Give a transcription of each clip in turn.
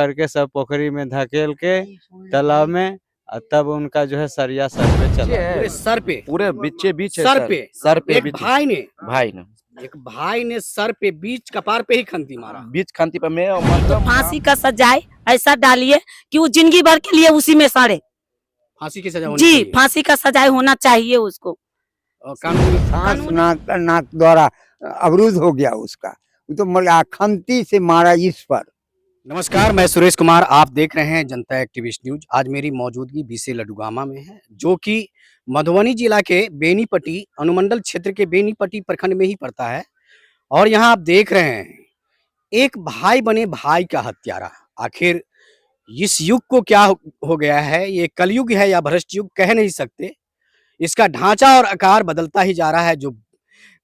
करके सब पोखरी में धकेल के तालाब में, तब उनका जो है सरिया सर पे चला। पूरे सर पे, पूरे बीच है सर पे, सर पे एक बीच भाई ने एक भाई ने सर पे बीच कपार पे ही खंती मारा। बीच खांती पे मैं तो मतलब फांसी का सजाए ऐसा डालिए कि वो जिंदगी भर के लिए उसी में सड़े। फांसी की सजा होनी जी, चाहिए। फांसी का सजाए होना चाहिए उसको। और कानूनी सांस नाक द्वारा अवरुद्ध हो गया उसका, वो तो मर खंती से मारा इस पर। नमस्कार, मैं सुरेश कुमार, आप देख रहे हैं जनता एक्टिविस्ट न्यूज। आज मेरी मौजूदगी बीसे लडुगामा में है, जो कि मधुबनी जिला के बेनीपट्टी अनुमंडल क्षेत्र के बेनीपट्टी प्रखंड में ही पड़ता है। और यहाँ आप देख रहे हैं एक भाई बने भाई का हत्यारा। आखिर इस युग को क्या हो गया है, ये कलयुग है या भ्रष्ट युग कह नहीं सकते। इसका ढांचा और आकार बदलता ही जा रहा है। जो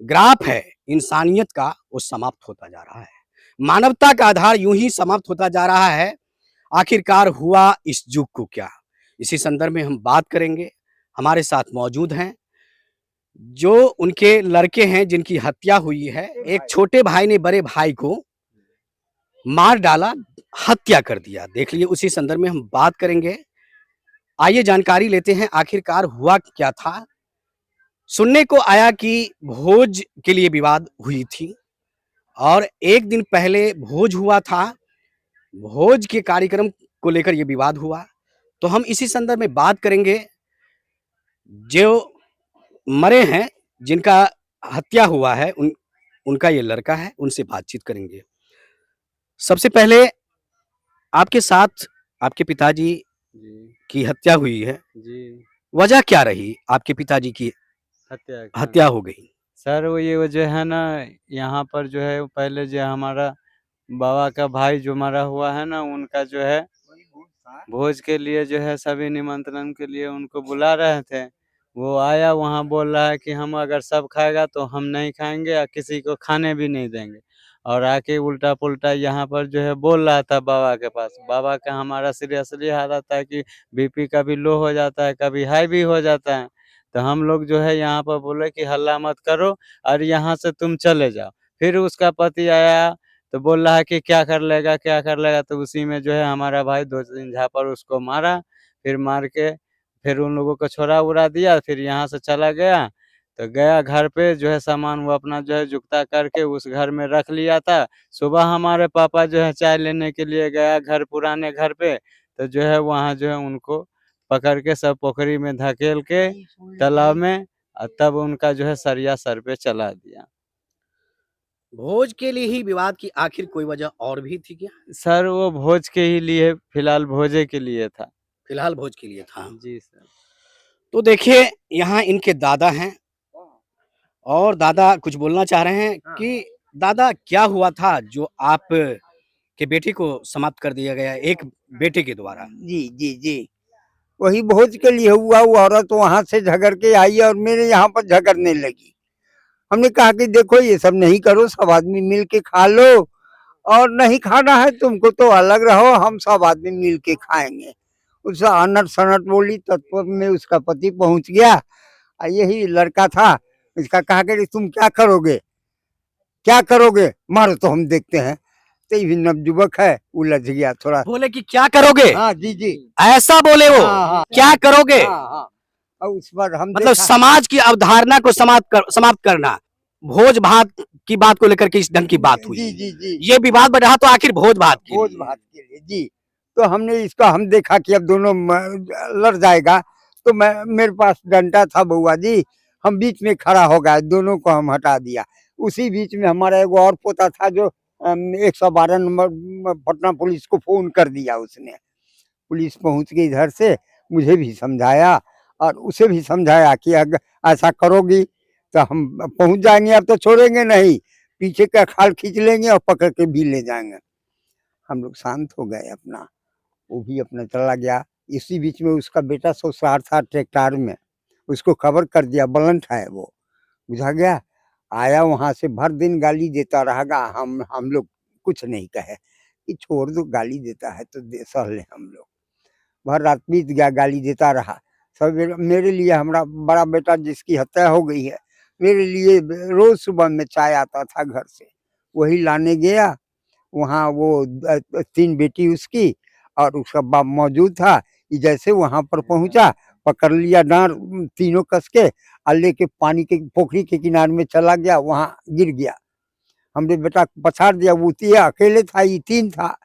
ग्राफ है इंसानियत का वो समाप्त होता जा रहा है, मानवता का आधार यूं ही समाप्त होता जा रहा है। आखिरकार हुआ इस युग को क्या, इसी संदर्भ में हम बात करेंगे। हमारे साथ मौजूद हैं जो उनके लड़के हैं जिनकी हत्या हुई है। एक छोटे भाई ने बड़े भाई को मार डाला, हत्या कर दिया। देख लिए, उसी संदर्भ में हम बात करेंगे। आइए जानकारी लेते हैं आखिरकार हुआ क्या था। सुनने को आया कि भोज के लिए विवाद हुई थी और एक दिन पहले भोज हुआ था, भोज के कार्यक्रम को लेकर यह विवाद हुआ। तो हम इसी संदर्भ में बात करेंगे। जो मरे हैं, जिनका हत्या हुआ है, उनका ये लड़का है, उनसे बातचीत करेंगे। सबसे पहले आपके साथ आपके पिताजी की हत्या हुई है जी, वजह क्या रही? आपके पिताजी की हत्या हो गई। सर वो ये जो है ना, यहाँ पर जो है पहले जो हमारा बाबा का भाई जो मरा हुआ है ना, उनका जो है भोज के लिए जो है सभी निमंत्रण के लिए उनको बुला रहे थे। वो आया, वहाँ बोल रहा है कि हम अगर सब खाएगा तो हम नहीं खाएंगे या किसी को खाने भी नहीं देंगे। और आके उल्टा पुल्टा यहाँ पर जो है बोल रहा था बाबा के पास। बाबा का हमारा सीरियसली हालत है कि बीपी कभी लो हो जाता है, कभी हाई भी हो जाता है। तो हम लोग जो है यहाँ पर बोले कि हल्ला मत करो और यहाँ से तुम चले जाओ। फिर उसका पति आया तो बोल रहा है कि क्या कर लेगा, क्या कर लेगा। तो उसी में जो है हमारा भाई 2-3 झापड़ उसको मारा। फिर मार के फिर उन लोगों को छोड़ा उड़ा दिया। फिर यहाँ से चला गया, तो गया घर पे जो है सामान वो अपना जो है जुगता करके उस घर में रख लिया था। सुबह हमारे पापा जो है चाय लेने के लिए गया घर, पुराने घर पे, तो जो है वहाँ जो है उनको पकड़ के सब पोखरी में धकेल के तालाब में, तब उनका जो है सरिया सर पे चला दिया। भोज के लिए ही विवाद की आखिर कोई वजह और भी थी क्या? सर वो भोज के ही लिए, फिलहाल भोजे के लिए था। फिलहाल भोज के लिए था। जी सर। तो देखिए, यहाँ इनके दादा हैं और दादा कुछ बोलना चाह रहे हैं कि दादा क्या हुआ था जो आप के बेटे को समाप्त कर दिया गया एक बेटे के द्वारा? जी जी जी, वही भोज के लिए हुआ। वो औरत वहां से झगड़ के आई और मेरे यहाँ पर झगड़ने लगी। हमने कहा कि देखो ये सब नहीं करो, सब आदमी मिल के खा लो, और नहीं खाना है तुमको तो अलग रहो, हम सब आदमी मिल के खाएंगे। उससे अनट सनट बोली, तत्पर में उसका पति पहुंच गया। यही लड़का था, इसका कहा कि तुम क्या करोगे, क्या करोगे, मारो तो हम देखते हैं। तो ये भी नवजुवक है, उलझ गया थोड़ा। बोले कि क्या करोगे? हाँ जी जी, ऐसा बोले वो। हाँ, हाँ, क्या करोगे? हाँ, हाँ। और उस पर हम मतलब समाज की अवधारणा को समाप्त करना। भोज भात की बात को लेकर के इस ढंग की बात हुई। जी जी जी, ये विवाद बढ़ा तो आखिर भोज भात के भोज लिए। भात के लिए जी। तो हमने इसका हम देखा कि अब दोनों लड़ जाएगा, तो मैं मेरे पास डंडा था बउआ जी, हम बीच में खड़ा हो गया, दोनों को हम हटा दिया। उसी बीच में हमारा एक और पोता था जो 112 नंबर पटना पुलिस को फोन कर दिया उसने। पुलिस पहुंच गई इधर से, मुझे भी समझाया और उसे भी समझाया कि अगर ऐसा करोगी तो हम पहुंच जाएंगे, अब तो छोड़ेंगे नहीं, पीछे का खाल खींच लेंगे और पकड़ के भी ले जाएंगे। हम लोग शांत हो गए अपना, वो भी अपना चला गया। इसी बीच में उसका बेटा ससुराल था ट्रैक्टर में, उसको खबर कर दिया, बलंट है वो, बुझा गया। आया वहां से, भर दिन गाली देता रहेगा। हम लोग कुछ नहीं कहे कि छोड़ दो, गाली देता है तो सह ले। हम लोग भर रात बीत गया, गाली देता रहा। सब मेरे लिए, हमारा बड़ा बेटा जिसकी हत्या हो गई है, मेरे लिए रोज सुबह में चाय आता था घर से, वही लाने गया। वहाँ वो 3 बेटी उसकी और उसका बाप मौजूद था। ये जैसे वहाँ पर पहुँचा, पकड़ लिया डाँड़ तीनों कस के और लेके पानी के पोखरी के किनारे में चला गया, वहाँ गिर गया। हमने बेटा को पछाड़ दिया, वो अकेले था, ये 3 था।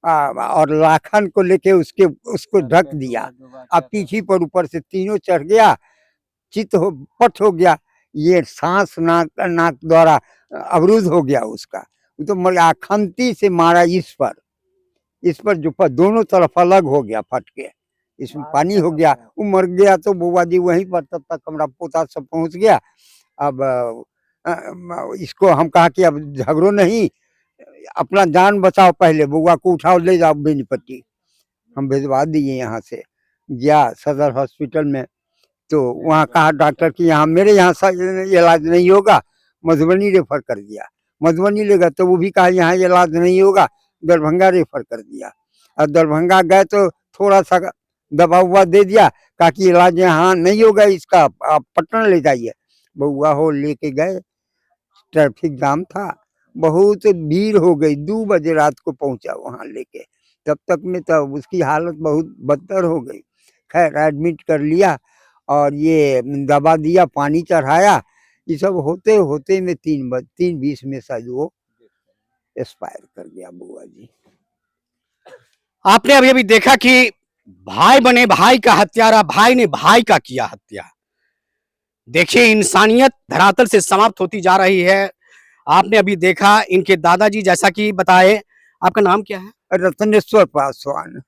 और लाखन को लेके उसको ढक दिया। अब पीठी पर ऊपर से तीनों चढ़ गया, पट हो गया। ये सांस नाक नाक द्वारा अवरुद्ध हो गया उसका। वो तो मर गया, खंती से मारा इस पर जो दोनों तरफ अलग हो गया, फट के इसमें पानी हो गया, वो मर गया। तो बुआ जी वहीं पर, तब तक हमारा पोता सब पहुंच गया। अब इसको हम कहा कि अब झगड़ो नहीं, अपना जान बचाओ, पहले बुआ को उठाओ ले जाओ बेनीपट्टी। हम भिजवा दिए यहाँ से, गया सदर हॉस्पिटल में। तो वहाँ कहा डॉक्टर कि यहाँ मेरे यहाँ इलाज नहीं होगा, मधुबनी रेफर कर दिया। मधुबनी ले गए तो वो भी कहा यहाँ इलाज नहीं होगा, दरभंगा रेफर कर दिया। और दरभंगा गए तो थोड़ा सा दवा उवा दे दिया, कहा कि इलाज यहाँ नहीं होगा, इसका आप पटना ले जाइए। बउआ हो लेके गए, ट्रैफिक जाम था, बहुत भीड़ हो गई। 2 बजे रात को पहुंचा वहाँ लेके, तब तक में तो उसकी हालत बहुत बदतर हो गई। खैर एडमिट कर लिया और ये दवा दिया, पानी चढ़ाया। ये सब होते होते में 3:20 में शायद वो एक्सपायर कर गया बुआ जी। आपने अभी अभी देखा कि भाई बने भाई का हत्यारा, भाई ने भाई का किया हत्या। देखिए इंसानियत धरातल से समाप्त होती जा रही है। आपने अभी देखा इनके दादाजी, जैसा कि बताए, आपका नाम क्या है? रत्नेश्वर पासवान।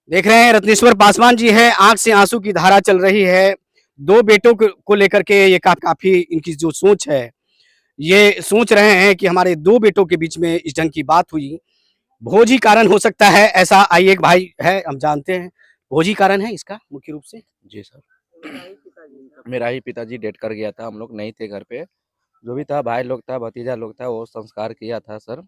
देख रहे हैं रत्नेश्वर पासवान जी है, आंख से आंसू की धारा चल रही है। 2 बेटों को लेकर के ये काफी इनकी जो सोच है, ये सोच रहे हैं कि हमारे 2 बेटों के बीच में इस ढंग की बात हुई। भोजी कारण हो सकता है ऐसा। आई एक भाई है, हम जानते हैं भोजी कारण है इसका मुख्य रूप से। जी सर, मेरा ही पिताजी डेथ कर गया था, हम लोग नहीं थे घर पे। जो भी था भाई लोग था, भतीजा लोग था, वो संस्कार किया था सर।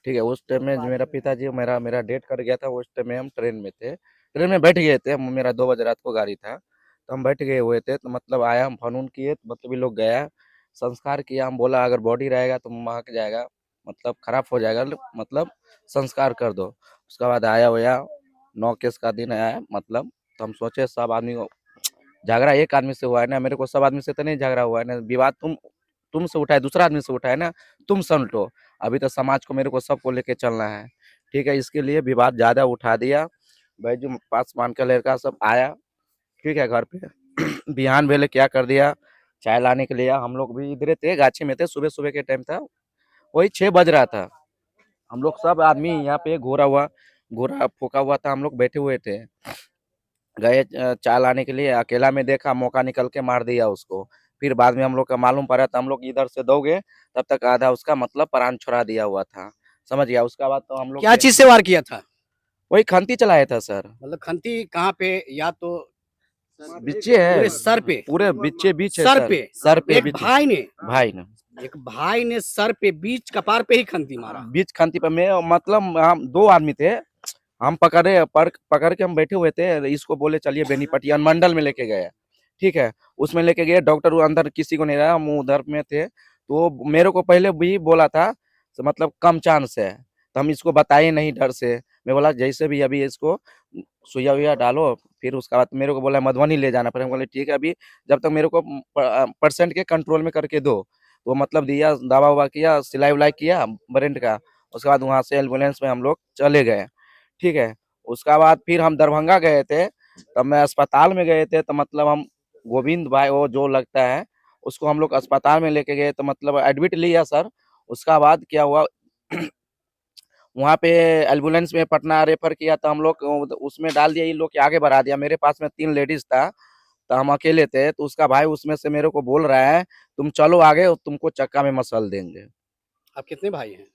ठीक है, उस टाइम में जो मेरा पिताजी मेरा डेथ कर गया था, उस टाइम में हम ट्रेन में थे, ट्रेन में बैठ गए थे। मेरा 2 बजे रात को गाड़ी था, तो हम बैठ गए हुए थे। तो मतलब आया, हम फनून किए, तो मतलब ये लोग गया, संस्कार किया। हम बोला अगर बॉडी रहेगा तो महक जाएगा, मतलब खराब हो जाएगा, मतलब संस्कार कर दो। उसके बाद आया हुआ 9 केस का दिन आया, मतलब तो हम सोचे सब आदमी को झगड़ा एक आदमी से हुआ है ना, मेरे को सब आदमी से तो नहीं झगड़ा हुआ है ना, विवाद तुमसे उठाए, दूसरा आदमी से उठाए ना, तुम सलटो। अभी तो समाज को, मेरे को सबको लेके चलना है। ठीक है, इसके लिए विवाद ज्यादा उठा दिया। भाई जो पासवान का लड़का सब आया, ठीक है, घर पे बिहान वेले क्या कर दिया, चाय लाने के लिए। हम लोग भी इधर थे, गाछी में थे, सुबह सुबह के टाइम था, वही 6 बज रहा था। हम लोग सब आदमी यहाँ पे घोरा फूका हुआ था, हम लोग बैठे हुए थे। गए चाय लाने के लिए, अकेला में देखा, मौका निकल के मार दिया उसको। फिर बाद में हम लोग का मालूम पड़ा, तो हम लोग इधर से दौड़े, तब तक आधा उसका मतलब प्राण छोड़ा दिया हुआ था, समझ गया। उसका बाद तो हम लोग क्या चीज से वार किया था? वही खंती चलाया था सर। मतलब खंती कहाँ पे? या तो बिच्चे है, पूरे सर पे? पूरे बिच्चे बीच है सर सर। पे? सर पे एक बीच, भाई ने एक भाई ने सर पे, बीच कपार पे ही खंती मारा। बीच खंती पे में, मतलब हम 2 आदमी थे, हम पकड़ के हम बैठे हुए थे। इसको बोले चलिए बेनीपट्टी अनुमंडल में लेके गए, ठीक है, उसमें लेके गए। डॉक्टर अंदर किसी को नहीं रहा, हम उधर में थे। तो मेरे को पहले भी बोला था, तो मतलब कम चांस है, तो हम इसको बताए नहीं डर से। मैं बोला जैसे भी अभी इसको सुइया वुइया डालो, फिर उसका बाद मेरे को बोला मधुबनी ले जाना पड़ेगा। बोले ठीक है, अभी जब तक मेरे को परसेंट के कंट्रोल में करके दो। तो मतलब दिया, दवा ववा किया, सिलाई उलाई किया ब्रेंड का। उसके बाद वहाँ से एम्बुलेंस में हम लोग चले गए, ठीक है। उसका बाद फिर हम दरभंगा गए थे, तब मैं अस्पताल में गए थे। तो मतलब हम गोविंद भाई, वो जो लगता है, उसको हम लोग अस्पताल में लेके गए, तो मतलब एडमिट लिया सर। उसका बाद क्या हुआ वहाँ पे एम्बुलेंस में पटना रेफर किया, तो हम लोग उसमें डाल दिया, इन लोग के आगे बढ़ा दिया। मेरे पास में 3 लेडीज था, तो हम अकेले थे। तो उसका भाई उसमें से मेरे को बोल रहा है तुम चलो आगे, तुमको चक्का में मसल देंगे। आप कितने भाई हैं?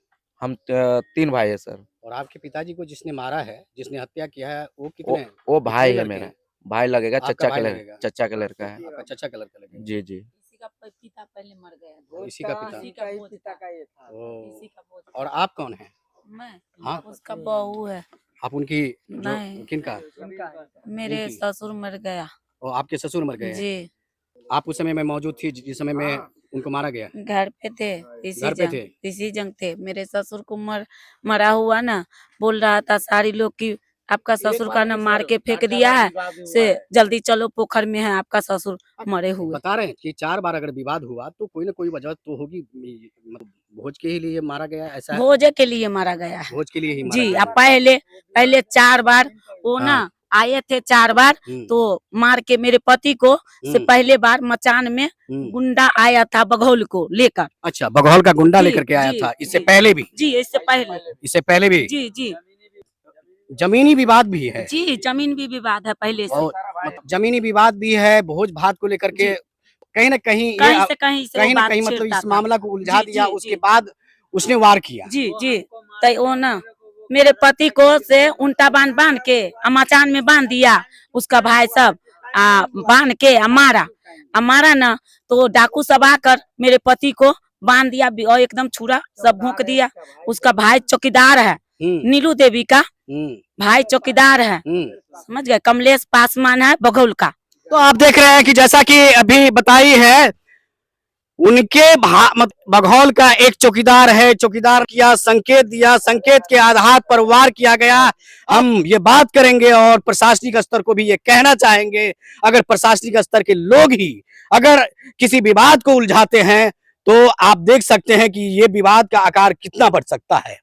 हम 3 भाई है सर। और आपके पिताजी को जिसने मारा है, जिसने हत्या किया है, वो वो कितने हैं? वो कितने भाई है लड़के मेरा, हैं? भाई लगेगा, आपका चचा भाई का लगेगा? चचा का लड़का है। आपका चचा का लड़का लगेगा? जी जी। किसी का पिता पहले मर गया था। वो इसी का पिता? इसी का पिता का ये था। ओ, इसी का पोता। और आप कौन हैं? मैं हाँ? उसका बहू है। आप उनकी नहीं। किनका? मेरे उनकी? ससुर मर गया। और आपके ससुर मर गए हैं? जी। आप उस समय में मौजूद थी जिस समय में उनको मारा गया? घर पे थे, घर पे थे? इसी जंग थे। मेरे ससुर को मरा हुआ ना, बोल रहा था सारी लोग की आपका ससुर का ना मार के फेंक दिया है, से जल्दी चलो पोखर में है आपका ससुर मरे हुए। बता रहे हैं कि 4 बार अगर विवाद हुआ तो कोई ना कोई वजह तो होगी, मतलब भोज के ही लिए मारा गया ऐसा है? भोज के लिए मारा गया है भोज के लिए ही मारा जी। गया अब पहले 4 बार वो हाँ। ना आए थे 4 बार, तो मार के मेरे पति को से पहले बार मचान में गुंडा आया था बघौल को लेकर। अच्छा, बघौल का गुंडा जी, लेकर के आया जी, था, इससे जी। पहले भी? जी, इससे पहले भी? जी जी जमीनी विवाद भी है? जी, जमीन भी विवाद है पहले से। और मतलब जमीनी विवाद भी है, भोज भात को लेकर के कहीं न कहीं ये कहीं से वो कहीं न बात कहीं मतलब छेड़ता इस था। मामला को उलझा जी, दिया, जी, उसके जी। बाद उसने वार किया। जी जी, तो वो ना मेरे पति को से उल्टा बांध के मचान में बांध दिया, उसका भाई सब बांध के मारा ना, तो डाकू सब आकर मेरे पति को बांध दिया और एकदम छुरा सब भोंक दिया। उसका भाई चौकीदार है, नीलू देवी का भाई चौकीदार है, समझ गए, कमलेश पासवान है बघौल का। तो आप देख रहे हैं कि जैसा कि अभी बताई है, उनके बघौल का एक चौकीदार है, चौकीदार किया, संकेत दिया, संकेत के आधार पर वार किया गया। हम ये बात करेंगे और प्रशासनिक स्तर को भी ये कहना चाहेंगे, अगर प्रशासनिक स्तर के लोग ही अगर किसी विवाद को उलझाते हैं तो आप देख सकते हैं कि ये विवाद का आकार कितना बढ़ सकता है।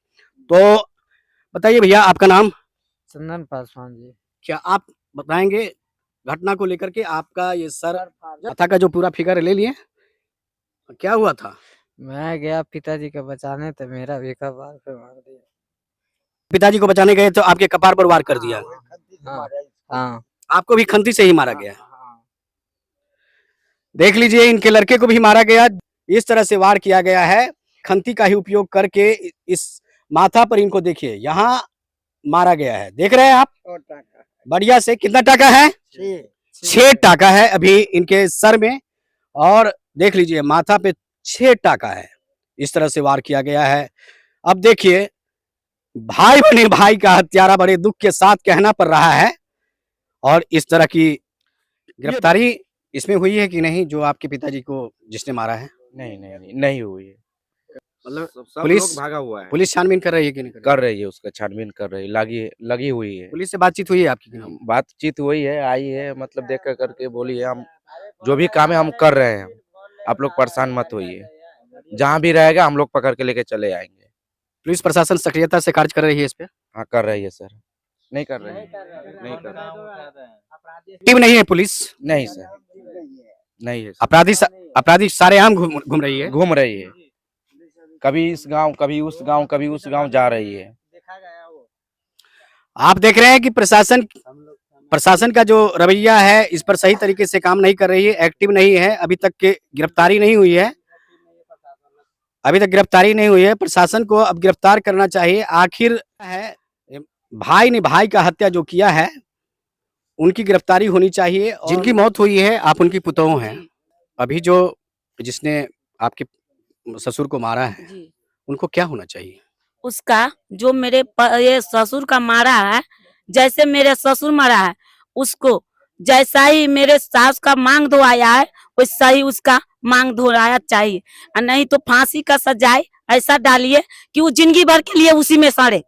तो बताइए भैया, आपका नाम? चंदन पासवान जी। क्या आप बताएंगे घटना को लेकर के? आपका ये सर हत्या का जो पूरा फिगर ले लिए, क्या हुआ था? मैं गया पिताजी को बचाने, तो मेरा भी कपार पे मार दिया। पिताजी को बचाने गए तो आपके कपार पर वार कर दिया? हाँ हाँ। आपको भी खंती से ही मारा गया? देख लीजिए, इनके लड़के को भी मारा गया, इस तरह से वार किया गया है, खंती का ही उपयोग करके। इस माथा पर इनको देखिए, यहाँ मारा गया है, देख रहे हैं आप बढ़िया से। कितना टाका है? 6 टाका है अभी इनके सर में, और देख लीजिए माथा पे 6 टाका है। इस तरह से वार किया गया है। अब देखिए, भाई बने भाई का हत्यारा बड़े दुख के साथ कहना पड़ रहा है। और इस तरह की गिरफ्तारी इसमें हुई है कि नहीं, जो आपके पिताजी को जिसने मारा है? नहीं हुई है। मतलब सब पुलिस लोग भागा हुआ है। पुलिस छानबीन कर रही है कि नहीं कर रही है, उसका छानबीन कर रही है, लगी हुई है। पुलिस से बातचीत हुई है आपकी कि नहीं? बातचीत हुई है, आई है, मतलब देख करके बोली है, हम जो भी काम है हम कर रहे हैं, आप लोग परेशान मत होइए, जहाँ भी रहेगा हम लोग पकड़ के लेके चले आएंगे। पुलिस प्रशासन सक्रियता से कार्य कर रही है इस पे? हाँ कर रही है सर। नहीं कर रही है, नहीं कर रही। एक्टिव नहीं है पुलिस? नहीं सर, नहीं है सर। अपराधी सारेआम घूम रही है? घूम रही है, कभी इस गांव, कभी उस गांव, कभी उस गांव जा रही है। आप देख रहे हैं कि प्रशासन का जो रवैया है इस पर सही तरीके से काम नहीं कर रही है, एक्टिव नहीं है। अभी तक के गिरफ्तारी नहीं हुई है, अभी तक गिरफ्तारी नहीं हुई है। प्रशासन को अब गिरफ्तार करना चाहिए। आखिर है भाई ने भाई का हत्या जो किया है, उनकी गिरफ्तारी होनी चाहिए। जिनकी मौत हुई है, आप उनकी पुतोह हैं, अभी जो जिसने आपके ससुर को मारा है, उनको क्या होना चाहिए? उसका जो मेरे ये ससुर का मारा है, जैसे मेरे ससुर मारा है, उसको जैसा ही मेरे सास का मांग धोआया है, वैसा ही उसका मांग धोआया चाहिए। और नहीं तो फांसी का सजाए ऐसा डालिए कि वो जिंदगी भर के लिए उसी में सड़े।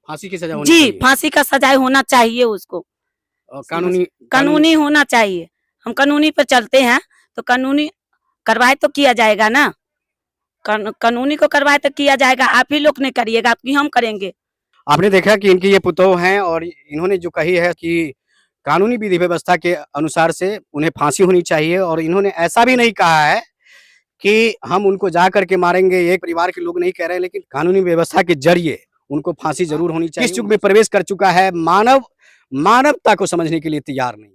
फांसी की सजा होनी जी, चाहिए? फांसी का सजाए होना चाहिए उसको, कानूनी होना चाहिए। हम कानूनी पर चलते हैं, तो कानूनी कार्रवाई तो किया जाएगा ना, कानूनी को कार्रवाई तो किया जाएगा। आप ही लोग नहीं करिएगा, आपकी हम करेंगे। आपने देखा कि इनकी ये पुतोह हैं, और इन्होंने जो कही है कि कानूनी विधि व्यवस्था के अनुसार से उन्हें फांसी होनी चाहिए। और इन्होंने ऐसा भी नहीं कहा है कि हम उनको जा करके मारेंगे, एक परिवार के लोग नहीं कह रहे हैं, लेकिन कानूनी व्यवस्था के जरिए उनको फांसी जरूर होनी चाहिए। इस युग में प्रवेश कर चुका है, मानवता को समझने के लिए तैयार नहीं।